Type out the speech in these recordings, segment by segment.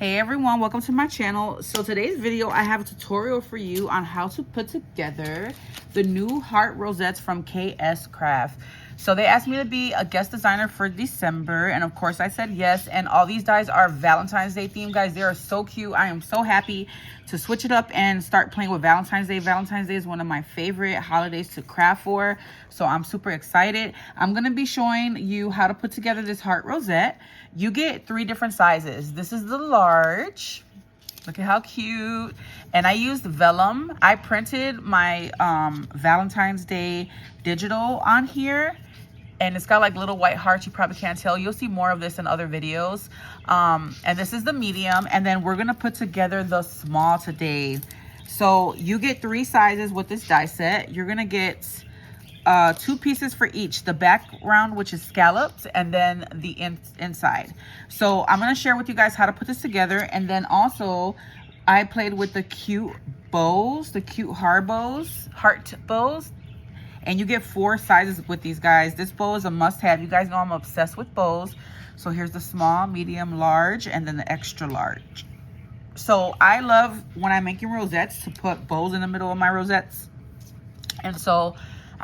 Hey everyone, welcome to my channel. So today's video, I have a tutorial for you on how to put together the new heart rosettes from Kscraft. So they asked me to be a guest designer for December, and of course I said yes. And all these dies are Valentine's Day themed, guys. They are so cute. I am so happy to switch it up and start playing with Valentine's Day. Valentine's Day is one of my favorite holidays to craft for, so I'm super excited. I'm gonna be showing you how to put together this heart rosette. You get 3 different sizes. This is the large. Look at how cute. And I used vellum. I printed my Valentine's Day digital on here, and it's got like little white hearts. You probably can't tell. You'll see more of this in other videos. And this is the medium, and then we're gonna put together the small today. So you get 3 sizes with this die set. You're gonna get 2 pieces for each, the background, which is scalloped, and then the inside. So I'm going to share with you guys how to put this together. And then also I played with the cute bows, the cute heart bows, and you get 4 sizes with these guys. This bow is a must-have. You guys know I'm obsessed with bows. So here's the small, medium, large, and then the extra large. So I love, when I'm making rosettes, to put bows in the middle of my rosettes. And so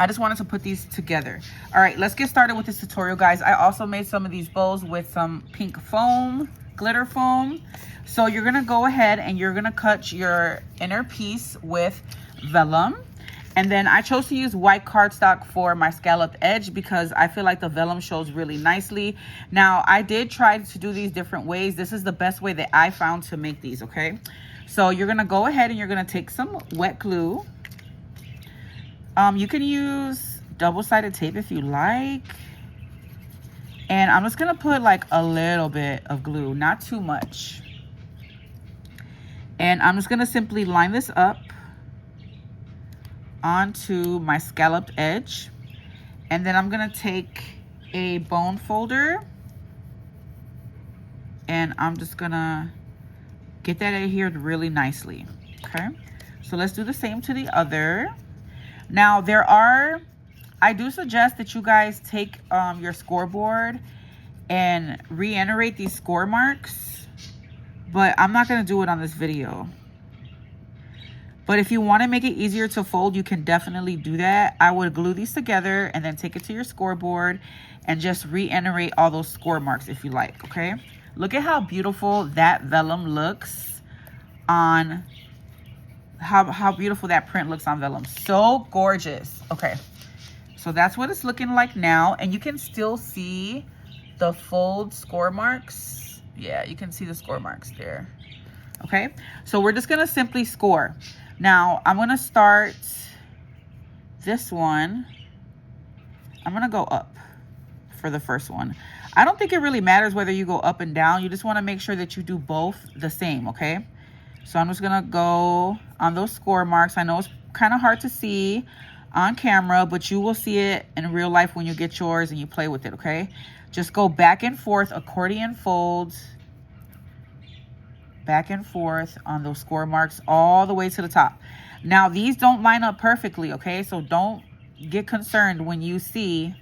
I just wanted to put these together. All right, let's get started with this tutorial, guys. I also made some of these bows with some pink foam, glitter foam. So you're gonna go ahead and you're gonna cut your inner piece with vellum. And then I chose to use white cardstock for my scalloped edge because I feel like the vellum shows really nicely. Now, I did try to do these different ways. This is the best way that I found to make these, okay? So you're gonna go ahead and you're gonna take some wet glue. You can use double-sided tape if you like. And I'm just gonna put like a little bit of glue, not too much. And I'm just gonna simply line this up onto my scalloped edge. And then I'm gonna take a bone folder and I'm just gonna get that adhered really nicely, okay? So let's do the same to the other. Now I do suggest that you guys take your scoreboard and reiterate these score marks, but I'm not gonna do it on this video. But if you wanna make it easier to fold, you can definitely do that. I would glue these together and then take it to your scoreboard and just reiterate all those score marks if you like, okay? Look at how beautiful that vellum looks on how beautiful that print looks on vellum. So gorgeous. Okay, so that's what it's looking like now, and you can still see the fold score marks. Yeah, you can see the score marks there. Okay, so we're just gonna simply score. Now I'm gonna start this one. I'm gonna go up for the first one. I don't think it really matters whether you go up and down. You just want to make sure that you do both the same, okay? So I'm just gonna go on those score marks. I know it's kind of hard to see on camera, but you will see it in real life when you get yours and you play with it, okay? Just go back and forth, accordion folds, back and forth on those score marks all the way to the top. Now, these don't line up perfectly, okay? So don't get concerned when you see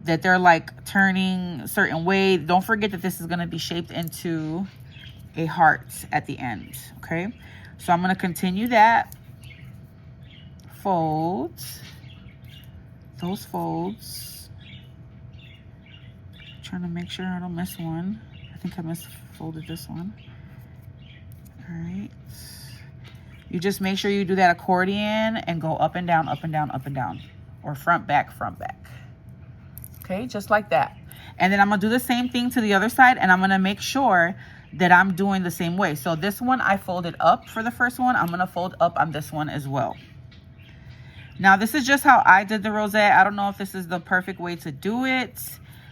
that they're like turning a certain way. Don't forget that this is gonna be shaped into a heart at the end, okay? So I'm going to continue that. Folds. Those folds. Trying to make sure I don't miss one. I think I misfolded this one. All right. You just make sure you do that accordion and go up and down, up and down, up and down. Or front, back, front, back. Okay, just like that. And then I'm going to do the same thing to the other side, and I'm going to make sure that I'm doing the same way. So this one I folded up for the first one. I'm gonna fold up on this one as well. Now this is just how I did the rosette. I don't know if this is the perfect way to do it.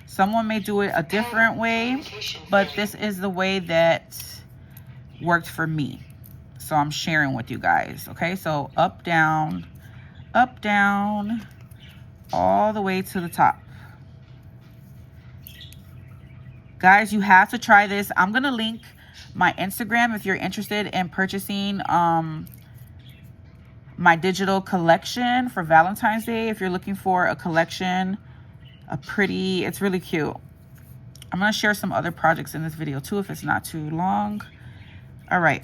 Someone may do it a different way, but this is the way that worked for me. So I'm sharing with you guys, okay? So up, down, all the way to the top. Guys, you have to try this. I'm going to link my Instagram if you're interested in purchasing my digital collection for Valentine's Day. If you're looking for a collection, it's really cute. I'm going to share some other projects in this video too if it's not too long. All right.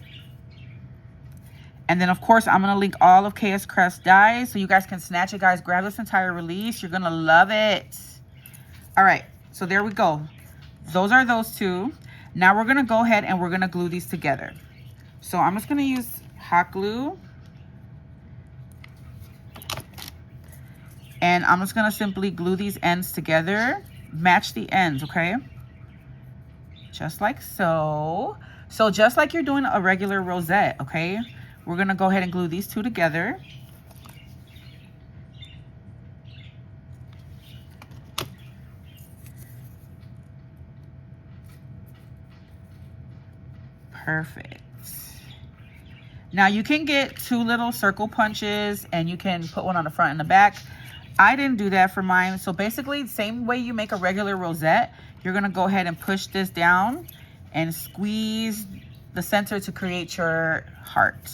And then, of course, I'm going to link all of Kscraft's dyes so you guys can snatch it, guys. Grab this entire release. You're going to love it. All right. So there we go. Those are those two. Now we're going to go ahead and we're going to glue these together. So I'm just going to use hot glue. And I'm just going to simply glue these ends together. Match the ends, okay? Just like so. So just like you're doing a regular rosette, okay? We're going to go ahead and glue these two together. Perfect. Now you can get 2 little circle punches and you can put one on the front and the back. I didn't do that for mine. So basically, same way you make a regular rosette, you're going to go ahead and push this down and squeeze the center to create your heart.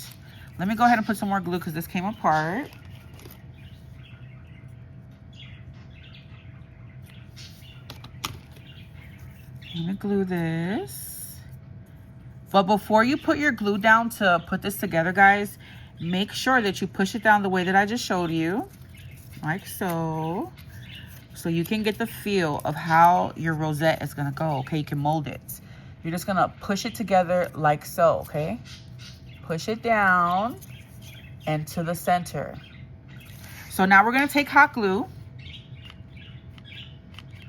Let me go ahead and put some more glue because this came apart. I'm going to glue this. But before you put your glue down to put this together, guys, make sure that you push it down the way that I just showed you. Like so. So you can get the feel of how your rosette is going to go. Okay, you can mold it. You're just going to push it together like so, okay? Push it down and to the center. So now we're going to take hot glue.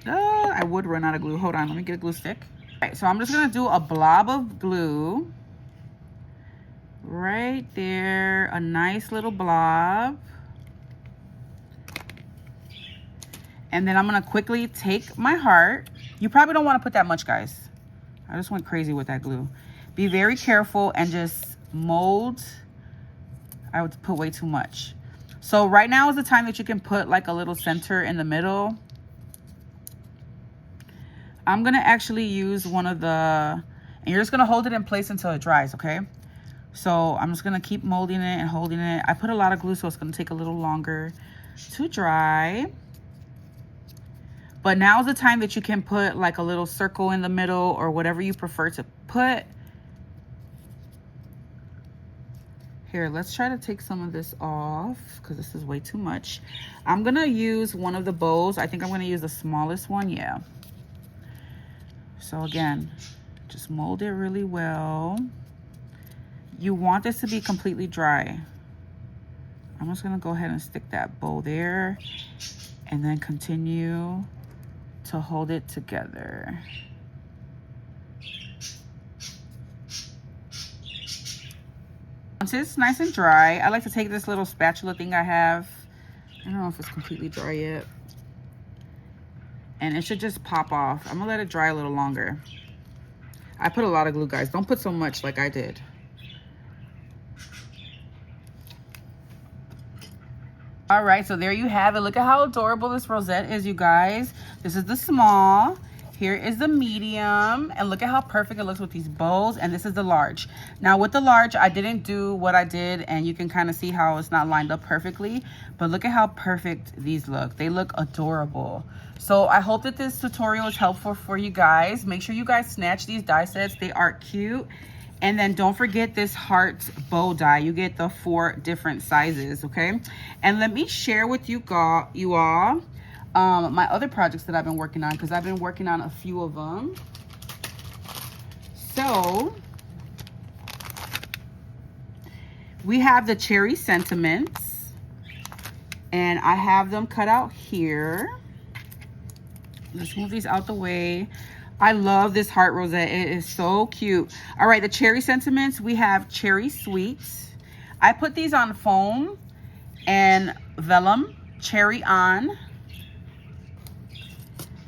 I would run out of glue. Hold on, let me get a glue stick. All right, so I'm just going to do a blob of glue. Right there, a nice little blob. And then I'm going to quickly take my heart. You probably don't want to put that much, guys. I just went crazy with that glue. Be very careful and just mold. I would put way too much. So right now is the time that you can put like a little center in the middle. I'm going to actually use one of the, and you're just going to hold it in place until it dries, okay? So I'm just going to keep molding it and holding it. I put a lot of glue, so it's going to take a little longer to dry. But now is the time that you can put like a little circle in the middle or whatever you prefer to put. Here, let's try to take some of this off because this is way too much. I'm going to use one of the bows. I think I'm going to use the smallest one. Yeah. So again, just mold it really well. You want this to be completely dry. I'm just going to go ahead and stick that bow there and then continue to hold it together. Once it's nice and dry, I like to take this little spatula thing I have. I don't know if it's completely dry yet. And it should just pop off. I'm gonna let it dry a little longer. I put a lot of glue, guys. Don't put so much like I did. All right, so there you have it. Look at how adorable this rosette is, you guys. This is the small. Here is the medium, and look at how perfect it looks with these bows, and this is the large. Now with the large, I didn't do what I did, and you can kind of see how it's not lined up perfectly, but look at how perfect these look. They look adorable. So I hope that this tutorial is helpful for you guys. Make sure you guys snatch these die sets. They are cute. And then don't forget this heart bow die. You get the 4 different sizes, okay? And let me share with you all my other projects that I've been working on, because I've been working on a few of them. So we have the cherry sentiments, and I have them cut out here. Let's move these out the way. I love this heart rosette. It is so cute. All right, the cherry sentiments, we have cherry sweets. I put these on foam and vellum, cherry on.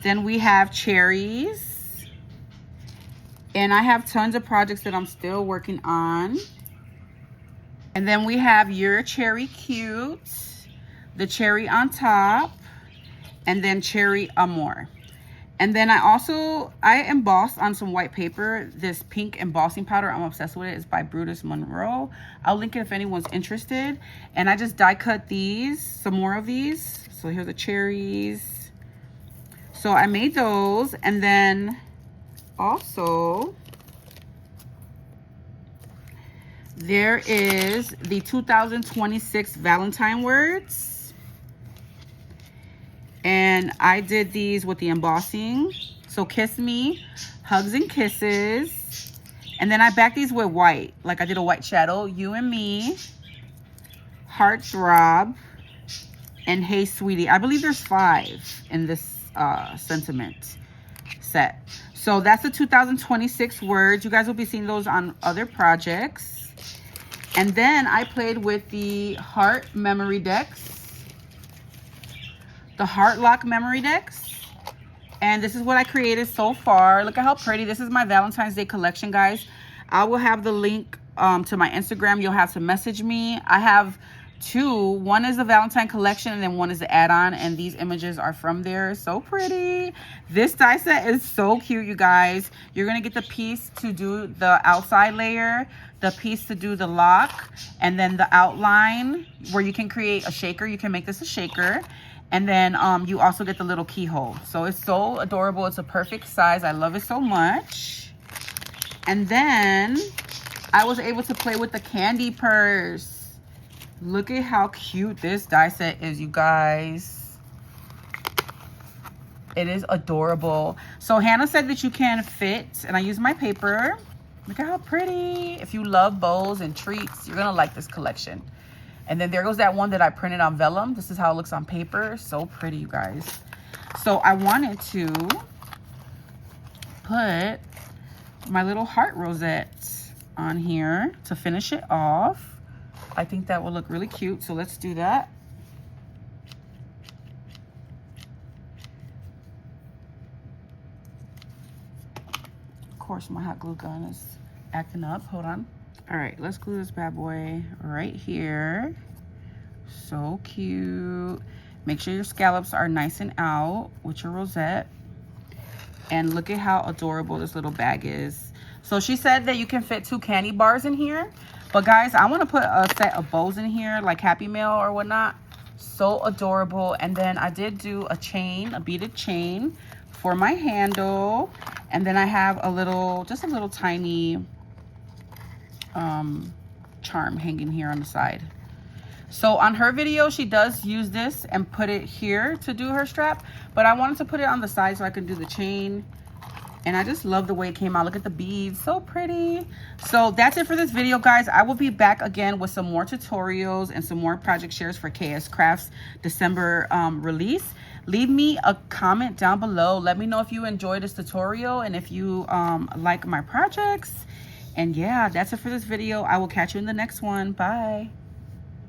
Then we have cherries. And I have tons of projects that I'm still working on. And then we have your cherry cute, the cherry on top, and then cherry amour. And then I embossed on some white paper this pink embossing powder. I'm obsessed with it. It's by Brutus Monroe. I'll link it if anyone's interested. And I just die cut these, some more of these. So here's the cherries. So I made those, and then also, there is the 2026 Valentine words. And I did these with the embossing. So kiss me, hugs and kisses. And then I backed these with white. Like I did a white shadow. You and me, heartthrob, and hey sweetie. I believe there's 5 in this sentiment set. So that's the 2026 words. You guys will be seeing those on other projects. And then I played with the heart Memorydex. The Heart Lock Memorydex. And this is what I created so far. Look at how pretty. This is my Valentine's Day collection, guys. I will have the link to my Instagram. You'll have to message me. I have 2. One is the Valentine collection and then one is the add-on. And these images are from there. So pretty. This die set is so cute, you guys. You're going to get the piece to do the outside layer, the piece to do the lock, and then the outline where you can create a shaker. You can make this a shaker. And then you also get the little keyhole. So it's so adorable. It's a perfect size. I love it so much. And then I was able to play with the candy purse. Look at how cute this die set is, you guys. It is adorable. So Hannah said that you can fit, and I used my paper. Look at how pretty. If you love bows and treats, you're going to like this collection. And then there goes that one that I printed on vellum. This is how it looks on paper. So pretty, you guys. So I wanted to put my little heart rosette on here to finish it off. I think that will look really cute. So let's do that. Of course, my hot glue gun is acting up. Hold on. All right, let's glue this bad boy right here. So cute. Make sure your scallops are nice and out with your rosette. And look at how adorable this little bag is. So she said that you can fit 2 candy bars in here. But guys, I want to put a set of bows in here, like Happy Mail or whatnot. So adorable. And then I did do a chain, a beaded chain for my handle. And then I have a little, just a little tiny charm hanging here on the side. So on her video, she does use this and put it here to do her strap, but I wanted to put it on the side so I could do the chain. And I just love the way it came out. Look at the beads, so pretty. So that's it for this video, guys. I will be back again with some more tutorials and some more project shares for Kscraft's December release. Leave me a comment down below. Let me know if you enjoyed this tutorial and if you like my projects. And yeah, that's it for this video. I will catch you in the next one. Bye.